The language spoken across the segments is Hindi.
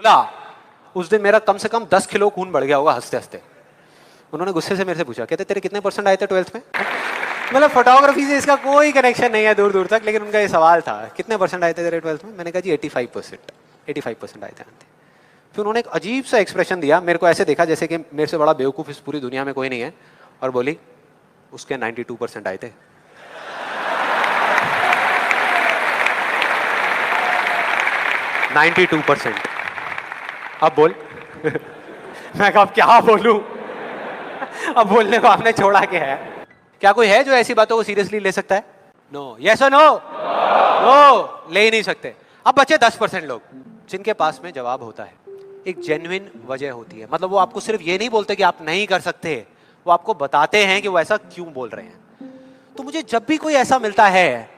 बोला उस दिन मेरा कम से कम 10 किलो खून बढ़ गया होगा हंसते हंसते। उन्होंने गुस्से से मेरे से पूछा, कहते तेरे कितने % आए थे 12th में? मतलब फोटोग्राफी से इसका कोई कनेक्शन नहीं है दूर दूर तक, लेकिन उनका ये सवाल था कितने % आए थे तेरे 12th में? मैंने कहा जी 85% आए थे। फिर उन्होंने एक अजीब सा एक्सप्रेशन दिया, मेरे को ऐसे देखा जैसे कि मेरे से बड़ा बेवकूफ़ इस पूरी दुनिया में कोई नहीं है, और बोली उसके 92% आए थे। अब बोल मैं कहा अब क्या बोलूं? अब बोलने को आपने छोड़ा क्या है? क्या कोई है जो ऐसी बातों को सीरियसली ले सकता है? नो। यस और नो? नो, ले ही नहीं सकते। अब बचे 10% लोग जिनके पास में जवाब होता है, एक जेन्युइन वजह होती है। मतलब वो आपको सिर्फ ये नहीं बोलते कि आप नहीं कर सकते, वो आपको बताते हैं कि वो ऐसा क्यों बोल रहे हैं। तो मुझे जब भी कोई ऐसा मिलता है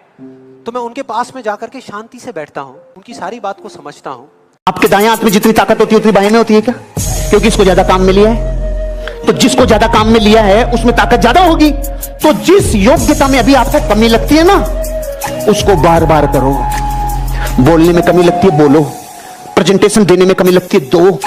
तो मैं उनके पास में जाकर के शांति से बैठता हूं, उनकी सारी बात को समझता हूं। आपके दाएं हाथ में जितनी ताकत होती है उतनी बाएं में होती है क्या? क्योंकि इसको ज्यादा काम में लिया है। तो जिसको ज्यादा काम में लिया है उसमें ताकत ज्यादा होगी। तो जिस योग्यता में अभी आपको कमी लगती है ना, उसको बार बार करो। बोलने में कमी लगती है, बोलो। प्रेजेंटेशन देने में कमी लगती है, दो।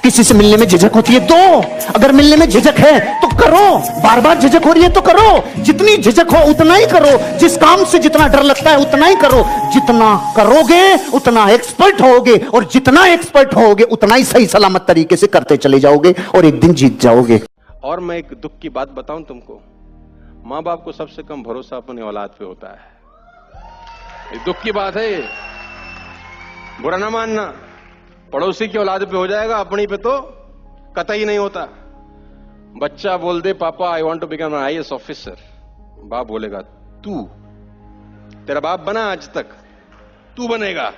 किसी से मिलने में झिझक होती है, दो। अगर मिलने में झिझक है तो करो। बार बार झिझक हो रही है तो करो। जितनी झिझक हो उतना ही करो। जिस काम से जितना डर लगता है उतना ही करो। जितना करोगे उतना एक्सपर्ट होगे, और जितना एक्सपर्ट होगे उतना ही सही सलामत तरीके से करते चले जाओगे और एक दिन जीत जाओगे। और मैं एक दुख की बात बताऊं तुमको, मां बाप को सबसे कम भरोसा अपने औलाद पे होता है। ये दुख की बात है, बुरा ना मानना। पड़ोसी की औलाद पे हो जाएगा, अपनी पे तो कतई नहीं होता। बच्चा बोल दे पापा I want to become an IAS officer, बाप बोलेगा तू, तेरा बाप बना आज तक, तू बनेगा,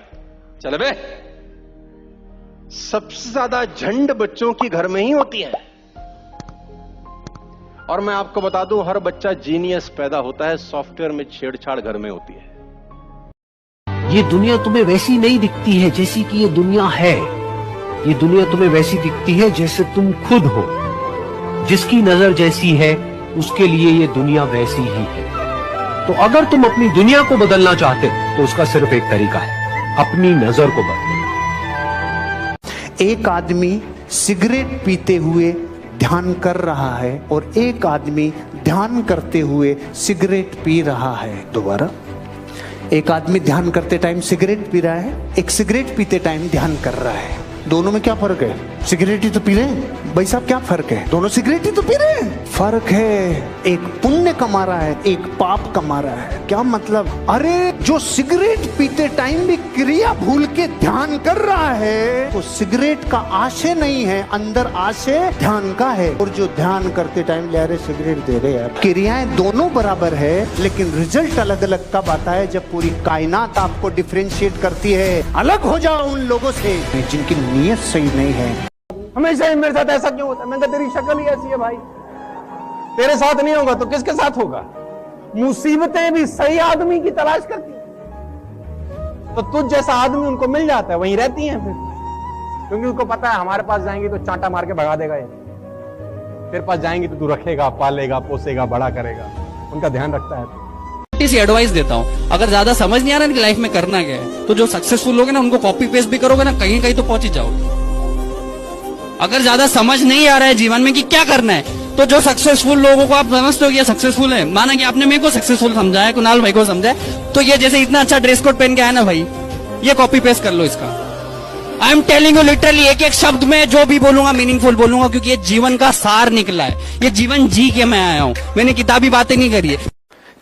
चल बे। सबसे ज्यादा झंड बच्चों की घर में ही होती है। और मैं आपको बता दूं, हर बच्चा जीनियस पैदा होता है, सॉफ्टवेयर में छेड़छाड़ घर में होती है। ये दुनिया तुम्हें वैसी नहीं दिखती है जैसी कि ये दुनिया है। ये दुनिया तुम्हें वैसी दिखती है जैसे तुम खुद हो। जिसकी नजर जैसी है उसके लिए ये दुनिया वैसी ही है। तो अगर तुम अपनी दुनिया को बदलना चाहते हो तो उसका सिर्फ एक तरीका है, अपनी नजर को बदलना। एक आदमी सिगरेट पीते हुए ध्यान कर रहा है और एक आदमी ध्यान करते हुए सिगरेट पी रहा है। दोबारा, एक आदमी ध्यान करते टाइम सिगरेट पी रहा है, एक सिगरेट पीते टाइम ध्यान कर रहा है। दोनों में क्या फर्क है? सिगरेट ही तो पी रहे हैं भाई साहब, क्या फर्क है? दोनों सिगरेट ही तो पी रहे हैं। फर्क है, एक पुण्य कमा रहा है, एक पाप कमा रहा है। क्या मतलब? अरे जो सिगरेट पीते टाइम भी क्रिया भूल के ध्यान कर रहा है, तो सिगरेट का आशय नहीं है, अंदर आशय ध्यान का है। और जो ध्यान करते टाइम ले रहे सिगरेट दे रहे हैं, क्रियाएं दोनों बराबर है, लेकिन रिजल्ट अलग अलग कब आता है? जब पूरी कायनात आपको डिफरेंशिएट करती है। अलग हो जाओ उन लोगों से जिनकी नीयत सही नहीं है। हमेशा ही मेरे साथ ऐसा क्यों होता है? मैं कहा तेरी शक्ल ही ऐसी है भाई, तेरे साथ नहीं होगा तो किसके साथ होगा? मुसीबतें भी सही आदमी की तलाश करती हैं। तो तुझ जैसा आदमी उनको मिल जाता है, वहीं रहती हैं फिर, क्योंकि उनको पता है हमारे पास जाएंगी तो चांटा मार के भगा देगा ये। तेरे पास जाएंगी तो तू रखेगा, पालेगा, पोसेगा, बड़ा करेगा, उनका ध्यान रखता है। इसी एडवाइस देता हूँ, अगर ज्यादा समझ नहीं आ रहा है कि लाइफ में करना क्या है, तो जो सक्सेसफुल लोग हैं ना उनको कॉपी पेस्ट भी करोगे ना, कहीं कहीं तो पहुंच ही जाओगे। अगर ज्यादा समझ नहीं आ रहा है जीवन में कि क्या करना है, तो जो सक्सेसफुल लोगों को आप समझते हो कि ये सक्सेसफुल है, माना कि आपने मेरे को सक्सेसफुल समझा है, कुणाल भाई को समझा है, तो ये जैसे इतना अच्छा ड्रेस कोड पहन के आया ना भाई, ये कॉपी पेस्ट कर लो इसका। I am telling you literally, एक एक शब्द में जो भी बोलूंगा मीनिंगफुल बोलूंगा, क्योंकि ये जीवन का सार निकला है। ये जीवन जी के मैं आया हूँ, मैंने किताबी बातें नहीं करी है।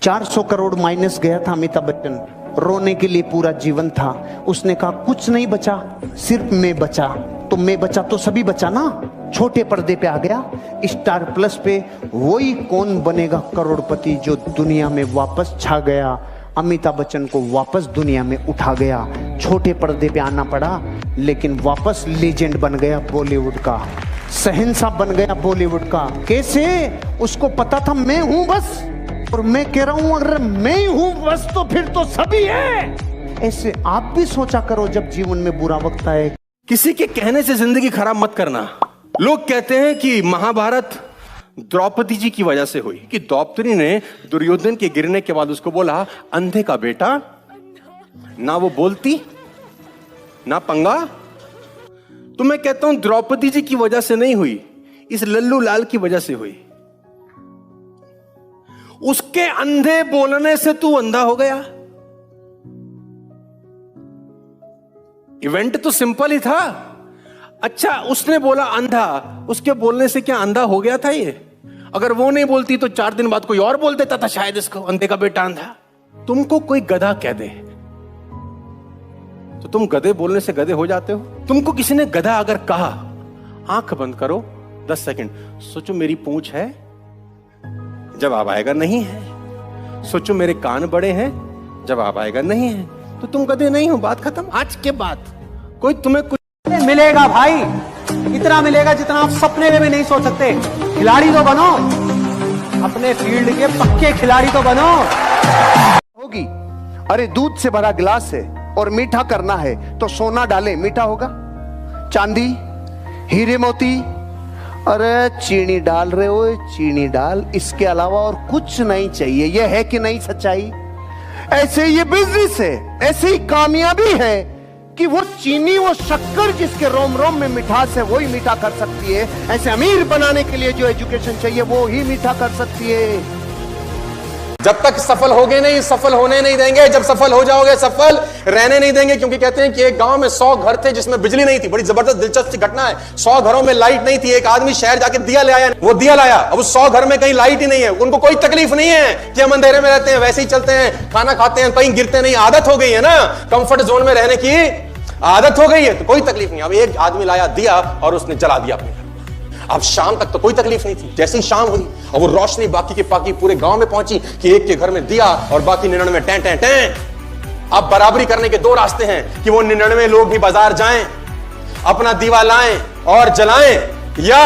400 करोड़ माइनस गया था अमिताभ बच्चन, रोने के लिए पूरा जीवन था। उसने कहा कुछ नहीं बचा, सिर्फ मैं बचा। तो मैं बचा तो सभी बचा ना। छोटे पर्दे पे आ गया, स्टार प्लस पे। वही कौन बनेगा करोड़पति जो दुनिया में वापस छा गया। अमिताभ बच्चन को वापस दुनिया में उठा गया। छोटे पर्दे पे आना पड़ा, लेकिन वापस लेजेंड बन गया बॉलीवुड का, शहंशाह बन गया बॉलीवुड का। कैसे? उसको पता था मैं हूं बस, और मैं कह रहा हूं अगर मैं ही हूं बस तो फिर तो सभी है। ऐसे आप भी सोचा करो जब जीवन में बुरा वक्त आए। किसी के कहने से जिंदगी खराब मत करना। लोग कहते हैं कि महाभारत द्रौपदी जी की वजह से हुई, कि द्रौपदी ने दुर्योधन के गिरने के बाद उसको बोला अंधे का बेटा, ना वो बोलती ना पंगा, तो मैं कहता हूं द्रौपदी जी की वजह से नहीं हुई, इस लल्लू लाल की वजह से हुई। उसके अंधे बोलने से तू अंधा हो गया। इवेंट तो सिंपल ही था। अच्छा, उसने बोला अंधा, उसके बोलने से क्या अंधा हो गया था ये? अगर वो नहीं बोलती तो 4 दिन बाद कोई और बोल देता था शायद इसको, अंधे का बेटा अंधा। तुमको कोई गधा कह दे तो तुम गधे बोलने से गधे हो जाते हो? तुमको किसी ने गधा अगर कहा, आंख बंद करो 10 सेकंड, सोचो मेरी पूंछ है? जवाब आएगा नहीं है। सोचो मेरे कान बड़े हैं? जवाब आएगा नहीं है। तो तुम गधे नहीं हो, बात खत्म। आज के बाद कोई तुम्हें कुछ मिलेगा भाई, इतना मिलेगा जितना आप सपने में भी नहीं सोच सकते। खिलाड़ी तो बनो, अपने फील्ड के पक्के खिलाड़ी तो बनो। होगी, अरे दूध से भरा गिलास है और मीठा करना है तो सोना डाले, मीठा होगा? चांदी, हीरे मोती, अरे चीनी डाल रहे हो, चीनी डाल, इसके अलावा और कुछ नहीं चाहिए। यह है कि नहीं सच्चाई? ऐसे ये बिजनेस है, ऐसे ही कामयाबी है कि वो चीनी, वो शक्कर जिसके रोम रोम में मिठास है वही मीठा कर सकती है। ऐसे अमीर बनाने के लिए जो एजुकेशन चाहिए वो ही मीठा कर सकती है। जब तक सफल होगे नहीं, सफल होने नहीं देंगे। जब सफल हो जाओगे, सफल रहने नहीं देंगे। क्योंकि कहते हैं कि एक गांव में 100 घर थे जिसमें बिजली नहीं थी। बड़ी जबरदस्त दिलचस्प घटना है। 100 घरों में लाइट नहीं थी। एक आदमी शहर जाके दिया ले आया, वो दिया लाया। अब उस 100 घर में कहीं लाइट ही नहीं है। उनको कोई तकलीफ नहीं है कि हम अंधेरे में रहते हैं, वैसे ही चलते हैं, खाना खाते हैं, कहीं गिरते नहीं। आदत हो गई है ना, कंफर्ट जोन में रहने की आदत हो गई है, तो कोई तकलीफ नहीं। अब एक आदमी लाया दिया और उसने जला दिया अपने घर। अब शाम तक तो कोई तकलीफ नहीं थी। जैसे ही शाम हुई और वो रोशनी बाकी के बाकी पूरे गांव में पहुंची कि एक के घर में दिया और बाकी 99 टें टें टें। अब बराबरी करने के 2 रास्ते हैं कि वो 99 लोग भी बाजार जाएं, अपना दीवा लाएं और जलाएं, या